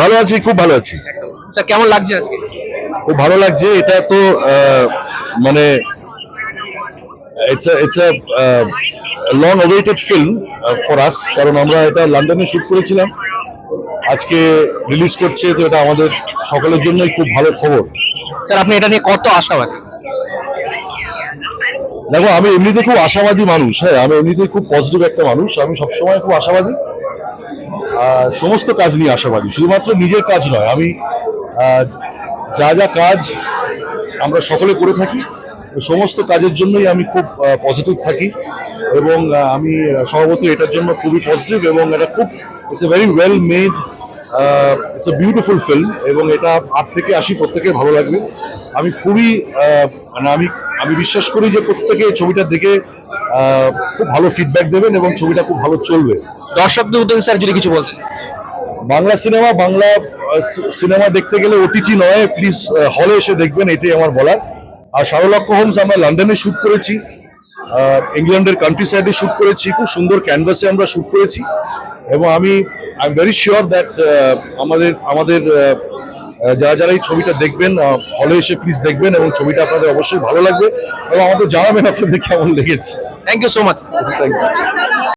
ভালো আছি, খুব ভালো আছি। স্যার কেমন লাগছে আজকে? খুব ভালো লাগছে। এটা তো মানে it's a long awaited film for us, কারণ আমরা এটা লন্ডনে শুট করেছিলাম, আজকে রিলিজ করছে, তো এটা আমাদের সকলের জন্যই খুব ভালো খবর। স্যার আপনি এটা নিয়ে কত আশাবাদী? দেখো, আমি এমনিতে খুব আশাবাদী মানুষ। হ্যাঁ, আমি এমনিতে খুব পজিটিভ একটা মানুষ। আমি সবসময় খুব আশাবাদী, সমস্ত কাজ নিয়ে আশাবাদী, শুধুমাত্র নিজের কাজ নয়। আমি যা যা কাজ আমরা সকলে করে থাকি, সমস্ত কাজের জন্যই আমি খুব পজিটিভ থাকি, এবং আমি স্বভাবত এটার জন্য খুবই পজিটিভ, এবং এটা খুব it's a very well made, it's a beautiful film, এবং এটা 8 থেকে 80 প্রত্যেকের ভালো লাগবে। আমি খুবই মানে আমি বিশ্বাস করি যে প্রত্যেকে ছবিটা দেখে খুব ভালো ফিডব্যাক দেবেন এবং ছবিটা খুব ভালো চলবে। দর্শকদের উদ্দেশ্যে স্যার যদি কিছু বলতেন। বাংলা সিনেমা দেখতে গেলে ওটিটি নয়, প্লিজ হলে এসে দেখবেন, এটাই আমার বলার। আর শার্লক হোমস আমরা লন্ডনে শুট করেছি, ইংল্যান্ডের কান্ট্রি সাইডে শুট করেছি, খুব সুন্দর ক্যানভাসে আমরা শুট করেছি, এবং I am very sure that আমাদের যারা এই ছবিটা দেখবেন, হলে এসে প্লিজ দেখবেন, এবং ছবিটা আপনাদের অবশ্যই ভালো লাগবে, এবং আমাদের জানাবেন আপনাদের কেমন লেগেছে। Thank you so much. Thank you.